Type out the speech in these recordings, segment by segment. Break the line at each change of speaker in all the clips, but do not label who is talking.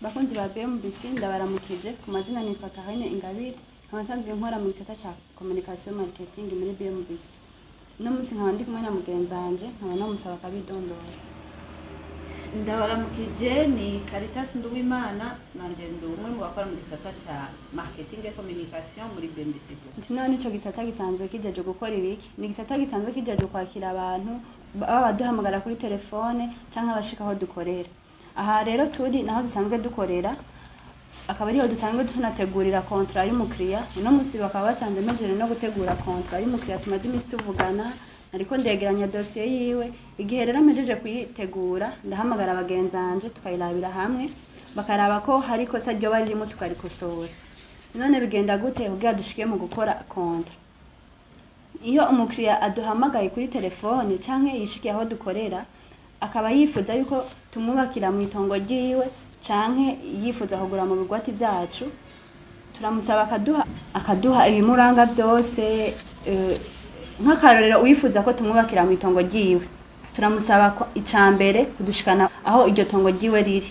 Bakunzi ba BMBC ndabaramukije ku mazina nitwa Karine Ingabire abasanzwe nkora mu gisata ca communication marketing muri BMBC. No musi nkaba ndi kumwe na mugenzanje nkaba namusaba kabidondora.
Ndabaramukije ni Caritas Nduwimana nanje ndi umwe mu bakora mu gisata ca marketing et communication muri BMBC.
None nico gisata gisanzwe kijeje gukora ibiki? Ni gisata gisanzwe kijeje kwakira abantu baba baduhamagara kuri telefone canke abashika aho dukorera. Aha rero turi naho dusanzwe dukorera akaba ariho dusanzwe tunategurira contrat y'umukiriya. Uno musi bakaba basanze mejeje no gutegura contrat y'umukiriya tumaze imisi tuvugana ariko ndegeranya dossier yiwe. Igihe rero mejeje kuyitegura ndahamagara abagenzanje tukayirabira hamwe bakaraba ko hari ikosa ryo bari ririmo tukarikosora. None bigenda gute kugira dushike mu gukora contrat? Iyo umukiriya aduhamagaye kuri telefone canke yishikiye aho dukorera akaba yifuza yuko tumwubakira mu itongo ryiwe canke yifuza kugura mu bigwati vyacu, turamusaba akaduha ibimuranga vyose. Nk'akarorero wifuza ko tumwubakira mu itongo ryiwe, turamusaba ko icambere kudushikana aho iryo tongo ryiwe riri.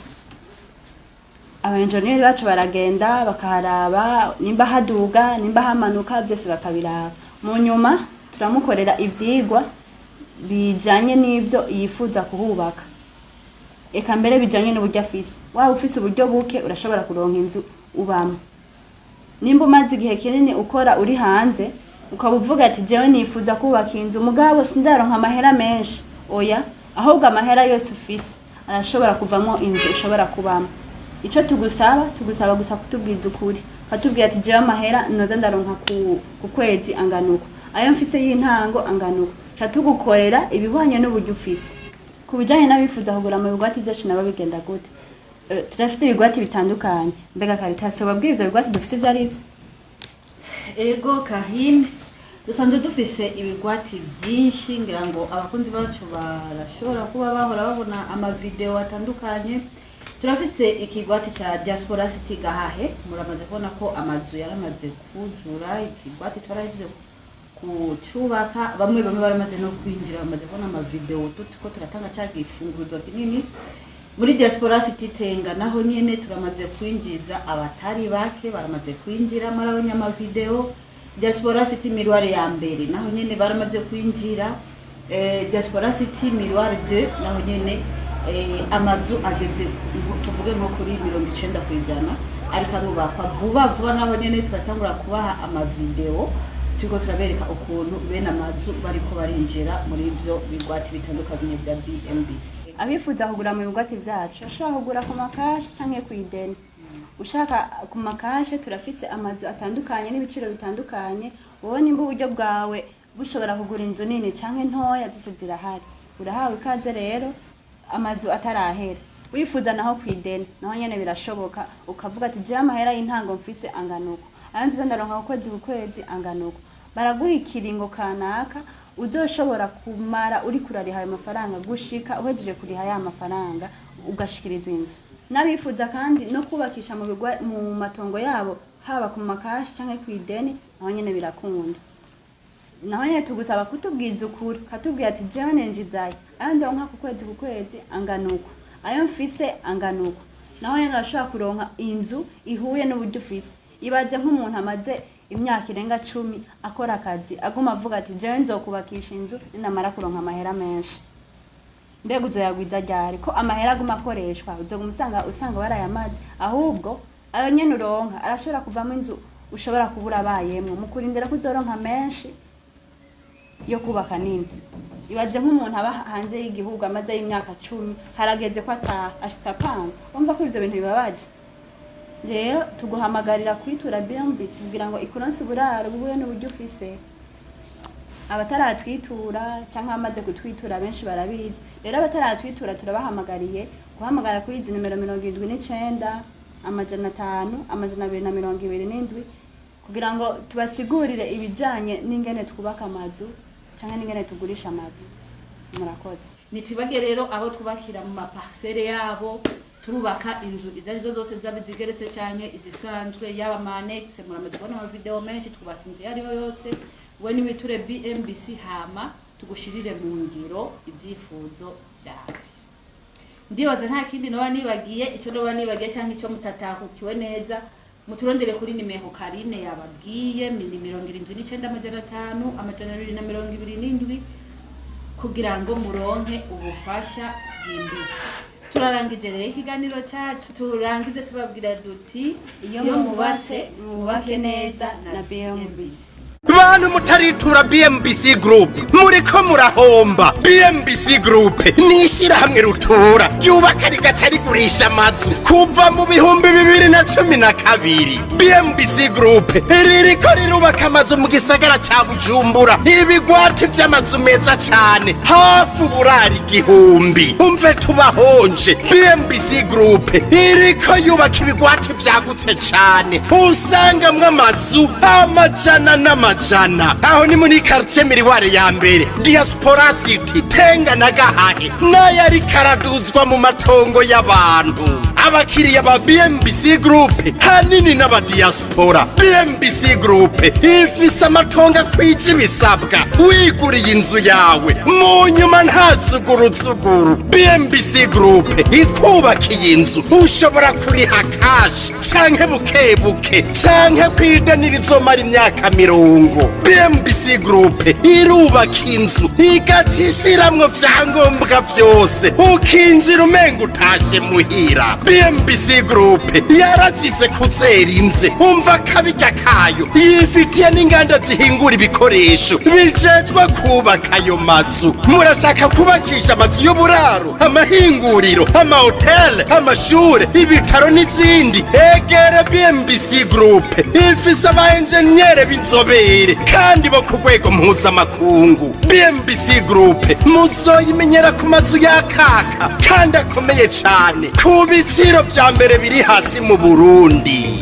Abaenjeniyeri bacu baragenda bakaharaba nimba haduga nimba hamanuka vyose bakabiraba. Mu nyuma turamukorera ivyigwa bijanye n'ivyo yifuza kuhubaka, eka mbere bijanye n'uburyo afise. Waba ufise uburyo buke urashobora kuronka inzu ubamo. Nimba umaze igihe kinini ukora uri hanze ukaba uvuga ati jewe nifuza kubaka inzu mugabo sindaronka amahera menshi, oya, ahubwo amahera yose ufise arashobora kuvamo inzu ushobora kubamo. Ico tugusaba gusa kutubwiza ukuri, katubwira ati jewe amahera noza ndaronka ku kwezi anganuko, ayo mfise y'intango anganuko, tugukorera ibihwanye n'uburyo ufise. Ku bijanye n'abifuza kugura mu bigwati vyacu nabo bigenda gute? Turafise ibigwati bitandukanye. Mbega Caritas babwira ivyo bigwati dufise ivyo arivyo?
Ego Karine, dusanzwe dufise ibigwati vyinshi ngira ngo abakunzi bacu barashobora kuba bahora babona ama video atandukanye. Turafise ikigwati ca Diaspora City Gahahe, muramaze kubona ko amazu yaramaze kuzura. Ikigwati twarahejeje kucubaka, bamwe baramaze no kwinjira, bamaze kubona ama video tutiko turatanga cyaga ifunguruzo kinini. Muri Diaspora City Tenga naho nyene turamaze kwinjiza abatari bake, baramaze kwinjira marabanya ama video. Diaspora City Miroir ya mbere naho nyene baramaze kwinjira. Diaspora City Miroir 2 naho nyene amazu ageze tuvuge nko kuri 90% ariko arubakwa vuba naho nyene turatangura kubaha ama video turiko turabereka ukuntu bene amazu bariko barinjira muri ivyo bigwati bitandukanye bya BMBC.
Abifuza kugura mu bigwati vyacu ashaka kugura ku makashi canke ku ideni. Ushaka ku makashi turafise amazu atandukanye n'ibiciro bitandukanye. Wowe nimba uburyo bwawe bushobora kugura inzu nini canke ntoya zose zirahari, urahawe ikaze rero amazu atarahera. Wifuza naho ku ideni naho nyene birashoboka, ukavuga ati je amahera y'intango mfise anganuko, ayo nziza ndaronka ku kwezi anganuko. Baraguha ikiringo kanaka uzoshobora kumara uri kurariha ayo mafaranga gushika uhejeje kuriha ya mafaranga ugashikiriza inzu. Nabifuza kandi no kubakisha mu matongo yabo haba ku makashi canke ku ideni naho nyene birakunda. Naho nyene tugusaba kutubwiza ukuri, katubwira ati jewe nenjizaye ayo ndonka ku kwezi anganuko, ayo mfise anganuko. Naho nyene urashobora kuronka inzu ihuye n'uburyo ufise. Ibaze nk'umuntu amaze imyaka irenga 10 akora akazi aguma avuga ati jewe nzokubakisha inzu ninamara kuronka amahera menshi. Mbega uzoyagwiza ryari ko amahera aguma akoreshwa? Uzoguma usanga barayamaze, ahubwo ayo nyene uronka arashobora kuvamo inzu ushobora kubura abayemwe mu kurindira ko uzoronka menshi yo kubaka nini. Ibaze nk'umuntu aba hanze y'igihugu amaze y'imyaka 10 harageze ko ashitapanga, umva ko ivyo bintu bibabaje. Rero tuguhamagarira kwitura BMBC kugira ngo ikuronse uburaro buhuye n'uburyo ufise. Abataratwitura cyangwa amaze kutwitura benshi barabizi. Rero abataratwitura turabahamagariye guhamagara kuri izi numero 79 amajana 5 amajana 227 kugira ngo tubasigurire ibijanye n'ingene twubaka amazu cyangwa n'ingene tugurisha amazu. Murakoze.
Nitwibage rero aho twubakira mu maparcelle yabo, turubaka inzu izarizo zose zabizigeretse canke izisanzwe yaba manex. Muramaze kubona ama video menshi twubaka inzu yari yose. We niwiture BMBC hama tugushirire mu ngiro ivyifuzo vyawe. ndibaza nta kindi noba nibagiye icyo noba nibagiye cyangwa icyo mutatahukiwe neza muturondere kuri nimero Karine yababwiye 79,500 kugira ngo muronke ubufasha bwimbitse. Turarangije rero ikiganiro cyacu turangize tubabwira duti iyo mubatse mubake neza na BMBC.
Bantu mutaritura BMBC Group muriko murahomba. BMBC Group nishira hamwe rutura yubaka rigaca rigurisha amazu kuva mu 2012. BMBC Group ririko rirubaka amazu mu gisagara ca Bujumbura, ibigwati vy'amazu meza cane hafi uburari 1000. Umve tubahonje. BMBC Group iriko yubaka ibigwati vyagutse cane usangamwe amazu amajana n'amajana. Aho ni muri quartier Miriware ya mbere, Diaspora City, Tenga na Gahahe, n'ayari karaduzwa mu matongo y'abantu. Abakiriya ba BMBC Group hanini n'aba diaspora. BMBC Group ifise amatongo kwije ibisabwa wiguriye inzu yawe mu nyuma ntatsuguruzuguru. BMBC Group ikubakiye inzu ushobora kuriha cash canke bukebuke canke kwidanira izomara imyaka 50. BMBC Group irubaka inzu igacishiramwo vyangombwa vyose ukinjira umenga utashe muhira. BMBC Group yarazize kuzera inze umva kabirya kayo yifitiye n'inganda zihingura ibikoresho bijejwe kubaka ayo mazu. Murashaka kubakisha amazu y'uburaro, amahinguriro, amahoteli, amashure, ibitaro n'izindi? Egere BMBC Group ifise aba engineer b'inzobere kandi bo ku rwego mpuzamakungu. BMBC Group muzoyimenyera ku mazu y'akaka kandi akomeye cane ku biciro vya mbere biri hasi mu Burundi.